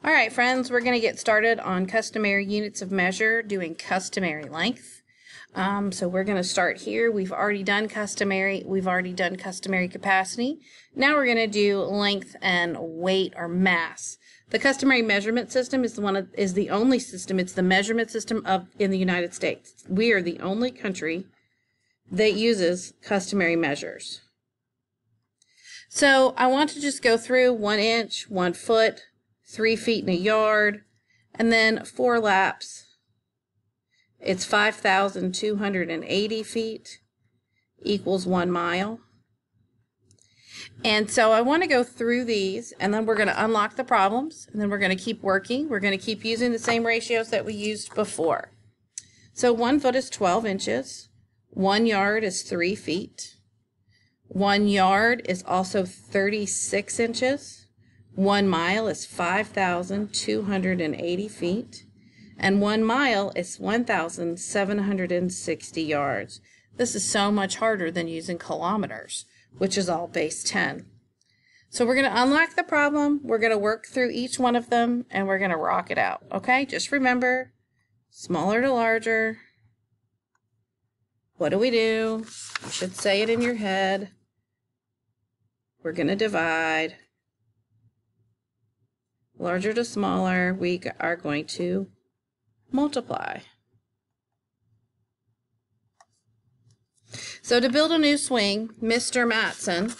All right, friends, we're going to get started on customary units of measure doing customary length. So we're going to start here. We've already done customary. We've already done customary capacity. Now we're going to do length and weight or mass. The customary measurement system is the only system. It's the measurement system in the United States. We are the only country that uses customary measures. So I want to just go through 1 inch, 1 foot, 3 feet in a yard, and then 4 laps. It's 5,280 feet equals 1 mile. And so I want to go through these, and then we're going to unlock the problems, and then we're going to keep working. We're going to keep using the same ratios that we used before. So 1 foot is 12 inches. 1 yard is 3 feet. 1 yard is also 36 inches. 1 mile is 5,280 feet, and 1 mile is 1,760 yards. This is so much harder than using kilometers, which is all base 10. So we're going to unlock the problem, we're going to work through each one of them, and we're going to rock it out, okay? Just remember, smaller to larger. What do? You should say it in your head. We're going to divide. Larger to smaller, we are going to multiply. So to build a new swing, Mr. Matson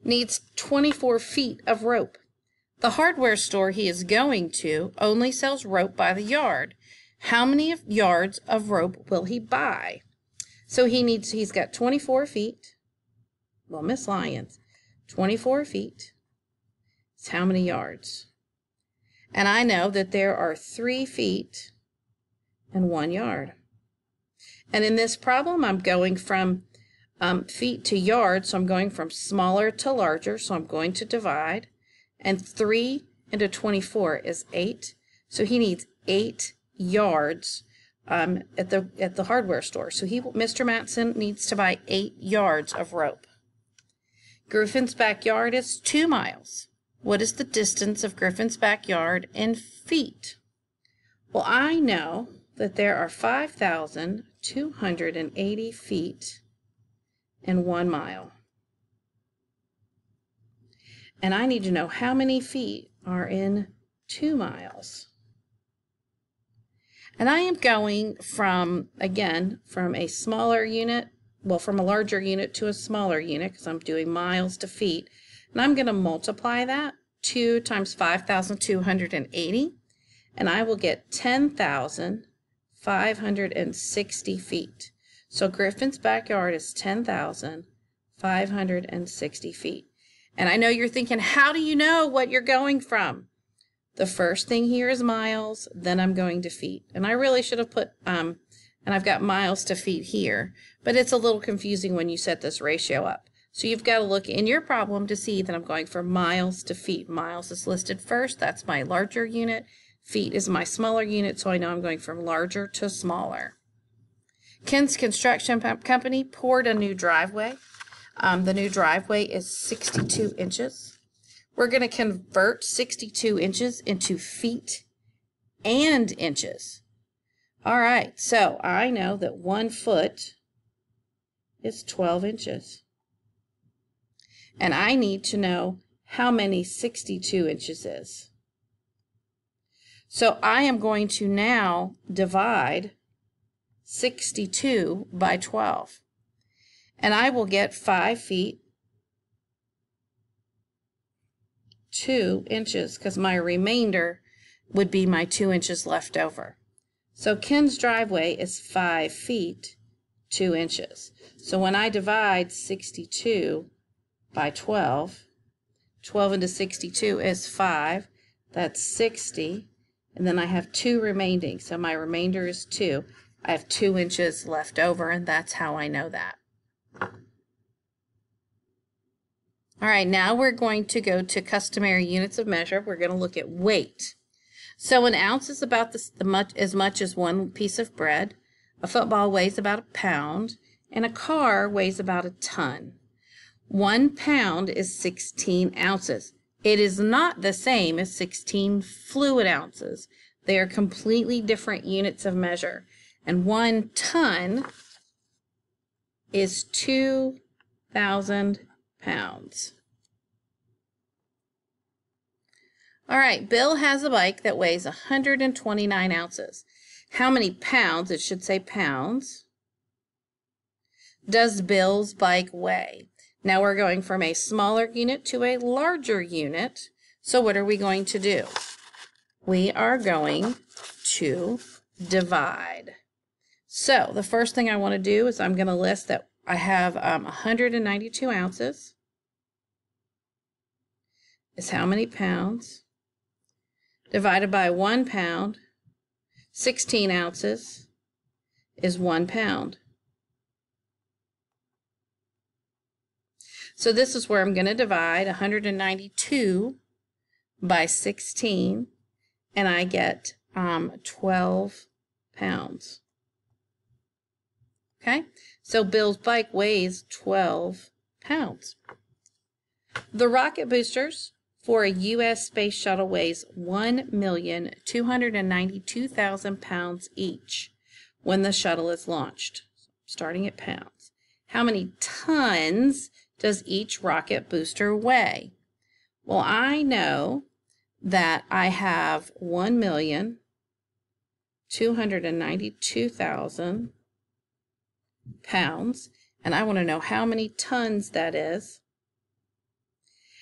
needs 24 feet of rope. The hardware store he is going to only sells rope by the yard. How many yards of rope will he buy? So he's got 24 feet. Well, Miss Lyons, 24 feet. It's how many yards? And I know that there are 3 feet and 1 yard. And in this problem, I'm going from feet to yards, so I'm going from smaller to larger, so I'm going to divide. And 3 into 24 is 8, so he needs 8 yards at the hardware store. So Mr. Matson needs to buy 8 yards of rope. Griffin's backyard is 2 miles. What is the distance of Griffin's backyard in feet? Well, I know that there are 5,280 feet in 1 mile. And I need to know how many feet are in 2 miles. And I am going from a smaller unit, from a larger unit to a smaller unit, because I'm doing miles to feet. And I'm going to multiply that, 2 times 5,280, and I will get 10,560 feet. So Griffin's backyard is 10,560 feet. And I know you're thinking, how do you know what you're going from? The first thing here is miles, then I'm going to feet. And I really should have put, and I've got miles to feet here, but it's a little confusing when you set this ratio up. So you've got to look in your problem to see that I'm going from miles to feet. Miles is listed first. That's my larger unit. Feet is my smaller unit, so I know I'm going from larger to smaller. Ken's Construction Company poured a new driveway. The new driveway is 62 inches. We're going to convert 62 inches into feet and inches. All right, so I know that 1 foot is 12 inches. And I need to know how many 62 inches is. So I am going to now divide 62 by 12. And I will get 5 feet, 2 inches, because my remainder would be my 2 inches left over. So Ken's driveway is 5 feet, 2 inches. So when I divide 62 by 12, 12 into 62 is 5, that's 60, and then I have 2 remaining, so my remainder is 2. I have 2 inches left over, and that's how I know that. All right, now we're going to go to customary units of measure. We're going to look at weight. So an ounce is about as much as 1 piece of bread. A football weighs about 1 pound, and a car weighs about 1 ton. 1 pound is 16 ounces. It is not the same as 16 fluid ounces. They are completely different units of measure. And 1 ton is 2,000 pounds. All right, Bill has a bike that weighs 129 ounces. How many pounds, it should say pounds, does Bill's bike weigh? Now we're going from a smaller unit to a larger unit. So what are we going to do? We are going to divide. So the first thing I want to do is I'm going to list that I have 192 ounces is how many pounds, divided by 1 pound. 16 ounces is 1 pound. So this is where I'm going to divide 192 by 16, and I get 12 pounds. Okay, so Bill's bike weighs 12 pounds. The rocket boosters for a U.S. space shuttle weighs 1,292,000 pounds each when the shuttle is launched, starting at pounds. How many tons does each rocket booster weigh? Well, I know that I have 1,292,000 pounds, and I want to know how many tons that is.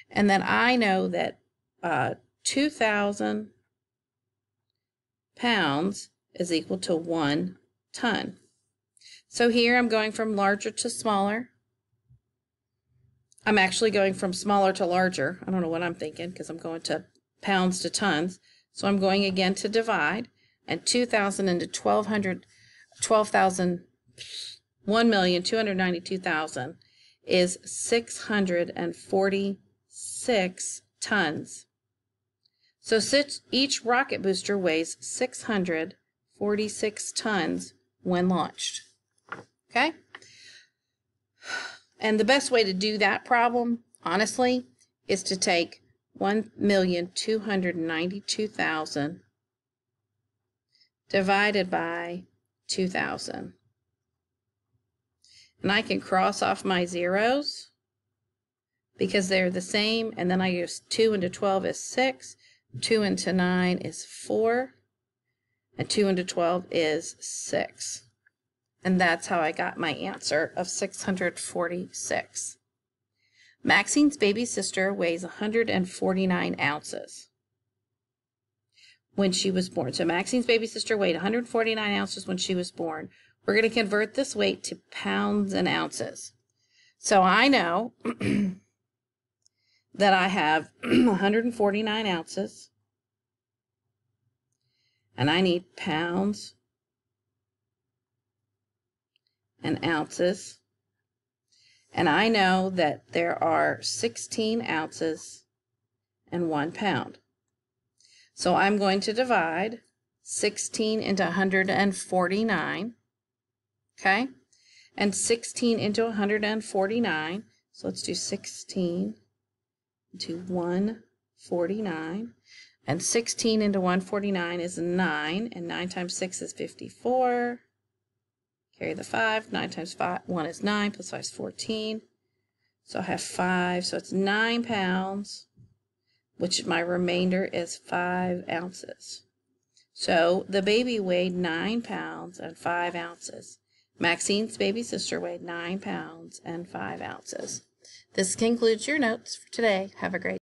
And then I know that 2,000 pounds is equal to 1 ton. So here I'm going from larger to smaller. I'm actually going from smaller to larger. I don't know what I'm thinking because I'm going to pounds to tons. So I'm going again to divide, and 2,000 into 1,200, 12,000, 1,292,000 is 646 tons. So each rocket booster weighs 646 tons when launched. Okay? And the best way to do that problem, honestly, is to take 1,292,000 divided by 2,000. And I can cross off my zeros because they're the same, and then I use 2 into 12 is 6, 2 into 9 is 4, and 2 into 12 is 6. And that's how I got my answer of 646. Maxine's baby sister weighs 149 ounces when she was born. So Maxine's baby sister weighed 149 ounces when she was born. We're going to convert this weight to pounds and ounces. So I know that I have 149 ounces, and I need pounds and ounces, and I know that there are 16 ounces and 1 pound. So I'm going to divide 16 into 149, okay, and 16 into 149, so let's do 16 into 149, and 16 into 149 is 9, and 9 times 6 is 54. Carry the 5. 9 times 1 is 9, plus 5 is 14. So I have 5, so it's 9 pounds, which my remainder is 5 ounces. So the baby weighed 9 pounds and 5 ounces. Maxine's baby sister weighed 9 pounds and 5 ounces. This concludes your notes for today. Have a great day.